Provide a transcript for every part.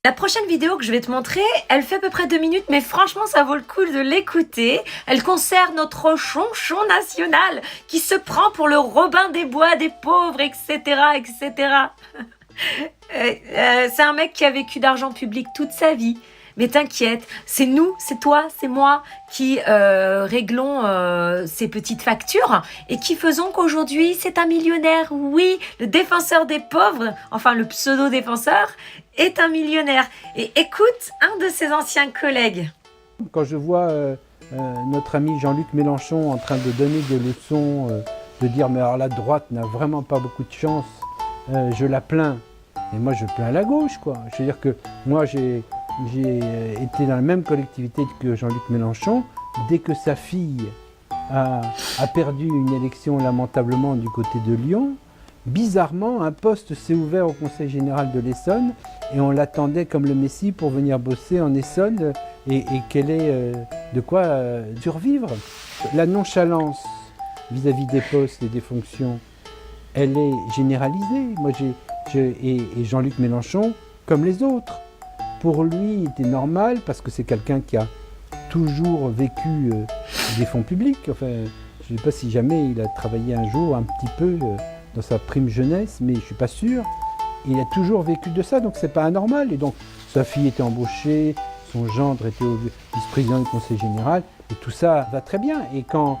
La prochaine vidéo que je vais te montrer, elle fait à peu près 2 minutes, mais franchement, ça vaut le coup de l'écouter. Elle concerne notre chonchon national qui se prend pour le Robin des Bois des pauvres, etc., etc. C'est un mec qui a vécu d'argent public toute sa vie. Mais t'inquiète, c'est nous, c'est toi, c'est moi qui réglons ces petites factures et qui faisons qu'aujourd'hui c'est un millionnaire. Oui, le défenseur des pauvres, enfin le pseudo-défenseur, est un millionnaire. Et écoute un de ses anciens collègues. Quand je vois notre ami Jean-Luc Mélenchon en train de donner des leçons, de dire mais alors la droite n'a vraiment pas beaucoup de chance, je la plains. Et moi je plains la gauche quoi. Je veux dire que moi j'ai été dans la même collectivité que Jean-Luc Mélenchon. Dès que sa fille a perdu une élection lamentablement du côté de Lyon, bizarrement, un poste s'est ouvert au Conseil général de l'Essonne et on l'attendait comme le Messie pour venir bosser en Essonne et qu'elle ait de quoi survivre. La nonchalance vis-à-vis des postes et des fonctions, elle est généralisée. Moi, et Jean-Luc Mélenchon, comme les autres, pour lui, il était normal parce que c'est quelqu'un qui a toujours vécu des fonds publics. Enfin, je ne sais pas si jamais il a travaillé un jour un petit peu dans sa prime jeunesse, mais je ne suis pas sûr. Il a toujours vécu de ça, donc c'est pas anormal. Et donc, sa fille était embauchée, son gendre était vice-président du Conseil général, et tout ça va très bien. Et quand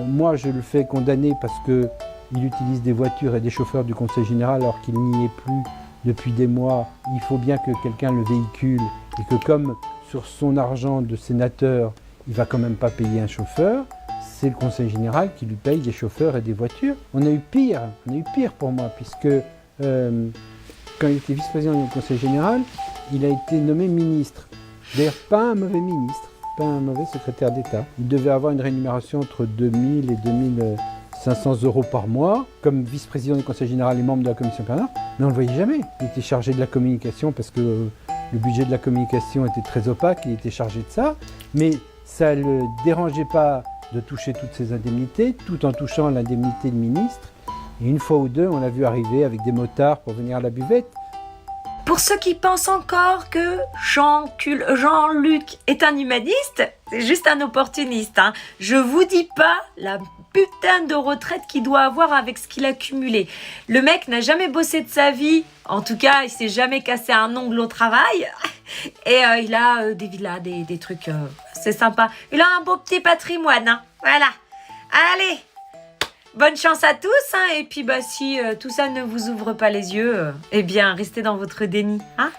moi je le fais condamner parce qu'il utilise des voitures et des chauffeurs du Conseil général alors qu'il n'y est plus depuis des mois, il faut bien que quelqu'un le véhicule et que comme sur son argent de sénateur, il ne va quand même pas payer un chauffeur, c'est le Conseil général qui lui paye des chauffeurs et des voitures. On a eu pire pour moi, puisque quand il était vice-président du Conseil général, il a été nommé ministre. D'ailleurs, pas un mauvais ministre, pas un mauvais secrétaire d'État. Il devait avoir une rémunération entre 2000 et 2500 € par mois, comme vice-président du Conseil général et membre de la commission permanente, mais on ne le voyait jamais. Il était chargé de la communication parce que le budget de la communication était très opaque, il était chargé de ça, mais ça ne le dérangeait pas de toucher toutes ces indemnités, tout en touchant l'indemnité de ministre. Et une fois ou deux, on l'a vu arriver avec des motards pour venir à la buvette. Pour ceux qui pensent encore que Jean-Luc est un humaniste, c'est juste un opportuniste. Hein. Je vous dis pas la putain de retraite qu'il doit avoir avec ce qu'il a cumulé. Le mec n'a jamais bossé de sa vie. En tout cas, il s'est jamais cassé un ongle au travail. Et il a des villas, des trucs, c'est sympa. Il a un beau petit patrimoine. Hein. Voilà. Allez, bonne chance à tous. Hein. Et puis, si tout ça ne vous ouvre pas les yeux, eh bien, restez dans votre déni. Hein.